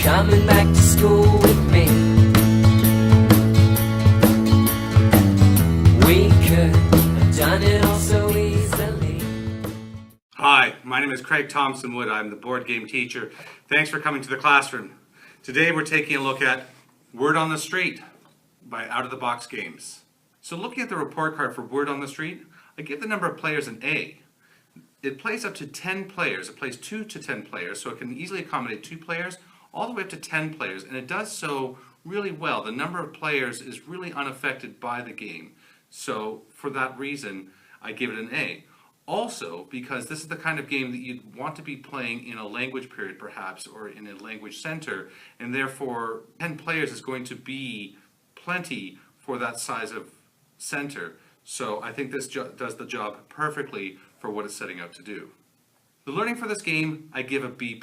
coming back to school with me. We could have done it all so easily. Hi, my name is Craig Thompson Wood. I'm the board game teacher. Thanks for coming to the classroom. Today we're taking a look at Word on the Street by Out of the Box Games. So looking at the report card for Word on the Street, I give the number of players an A. It plays up to 10 players. It plays 2 to 10 players, so it can easily accommodate 2 players all the way up to 10 players, and it does so really well. The number of players is really unaffected by the game. So for that reason, I give it an A. Also, because this is the kind of game that you'd want to be playing in a language period perhaps, or in a language center, and therefore 10 players is going to be plenty for that size of center. So I think this does the job perfectly for what it's setting out to do. The learning for this game, I give a B+.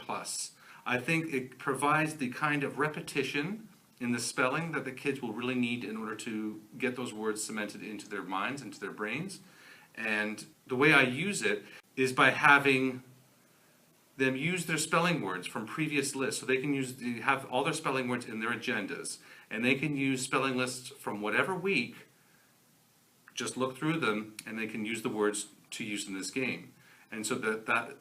I think it provides the kind of repetition in the spelling that the kids will really need in order to get those words cemented into their minds, into their brains. And the way I use it is by having them use their spelling words from previous lists. So they can have all their spelling words in their agendas. And they can use spelling lists from whatever week, just look through them, and they can use the words to use in this game. And so that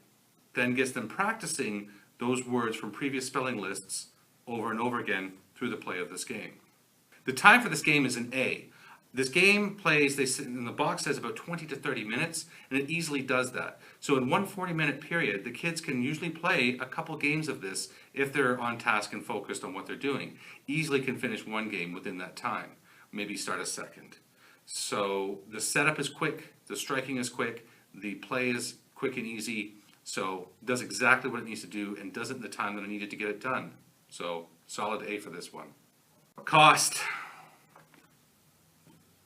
then gets them practicing those words from previous spelling lists over and over again through the play of this game. The time for this game is an A. This game plays, in the box says about 20 to 30 minutes, and it easily does that. So in one 40-minute period, the kids can usually play a couple games of this if they're on task and focused on what they're doing. Easily can finish one game within that time, maybe start a second. So the setup is quick, the striking is quick, the play is quick and easy, so it does exactly what it needs to do and does it in the time that I needed to get it done. So solid A for this one. Cost.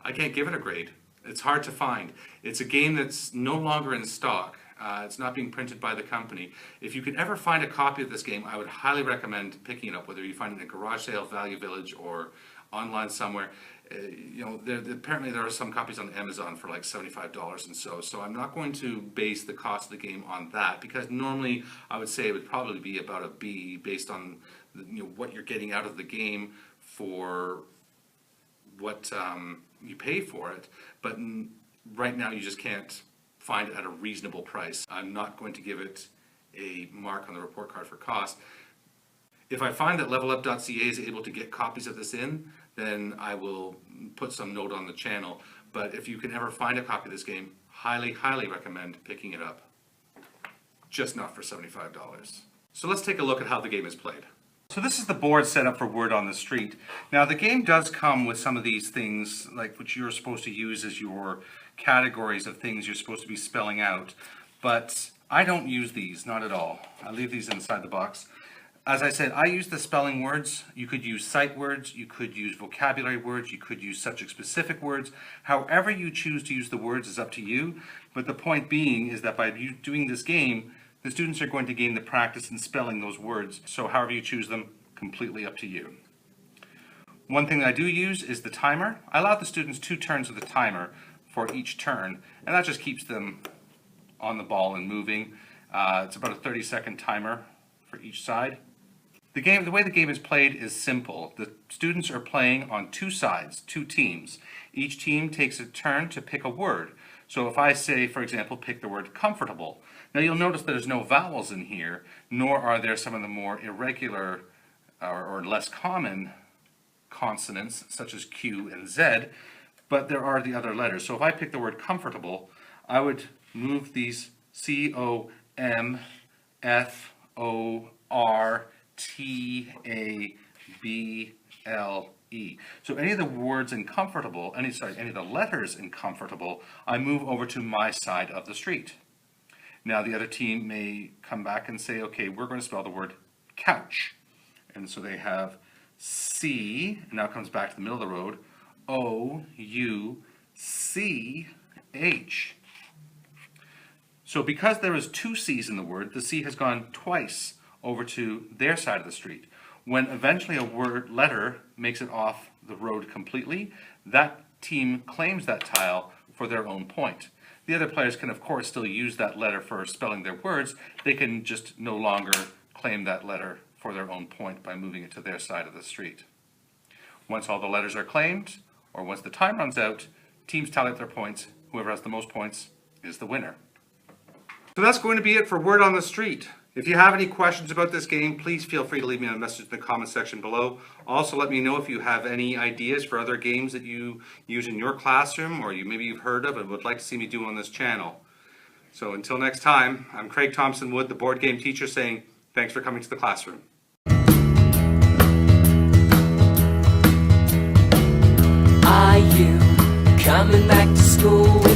I can't give it a grade. It's hard to find. It's a game that's no longer in stock. It's not being printed by the company. If you can ever find a copy of this game, I would highly recommend picking it up, whether you find it in a garage sale, Value Village, or online somewhere. Apparently there are some copies on Amazon for like $75 and so I'm not going to base the cost of the game on that, because normally I would say it would probably be about a B based on what you're getting out of the game for what you pay for it, but right now you just can't find it at a reasonable price. I'm not going to give it a mark on the report card for cost. If I find that levelup.ca is able to get copies of this in, then I will put some note on the channel. But if you can ever find a copy of this game, highly, highly recommend picking it up. Just not for $75. So let's take a look at how the game is played. So this is the board set up for Word on the Street. Now the game does come with some of these things, like which you're supposed to use as your categories of things you're supposed to be spelling out. But I don't use these, not at all. I leave these inside the box. As I said, I use the spelling words. You could use sight words, you could use vocabulary words, you could use subject-specific words. However you choose to use the words is up to you, but the point being is that by doing this game, the students are going to gain the practice in spelling those words, so however you choose them, completely up to you. One thing that I do use is the timer. I allow the students 2 turns of the timer for each turn, and that just keeps them on the ball and moving. It's about a 30-second timer for each side. The way the game is played is simple. The students are playing on 2 sides, 2 teams. Each team takes a turn to pick a word. So if I say, for example, pick the word comfortable. Now you'll notice there's no vowels in here, nor are there some of the more irregular or less common consonants, such as Q and Z, but there are the other letters. So if I pick the word comfortable, I would move these C-O-M-F-O-R-T-A-B-L-E. So any of the words in comfortable, any of the letters in comfortable, I move over to my side of the street. Now the other team may come back and say, okay, we're going to spell the word couch. And so they have C, and now it comes back to the middle of the road, O-U-C-H. So because there is 2 C's in the word, the C has gone twice over to their side of the street. When eventually a letter makes it off the road completely, that team claims that tile for their own point. The other players can, of course, still use that letter for spelling their words. They can just no longer claim that letter for their own point by moving it to their side of the street. Once all the letters are claimed, or once the time runs out, teams tally up their points. Whoever has the most points is the winner. So that's going to be it for Word on the Street. If you have any questions about this game, please feel free to leave me a message in the comment section below. Also, let me know if you have any ideas for other games that you use in your classroom, or maybe you've heard of and would like to see me do on this channel. So until next time, I'm Craig Thompson Wood, the board game teacher, saying thanks for coming to the classroom. Are you coming back to school?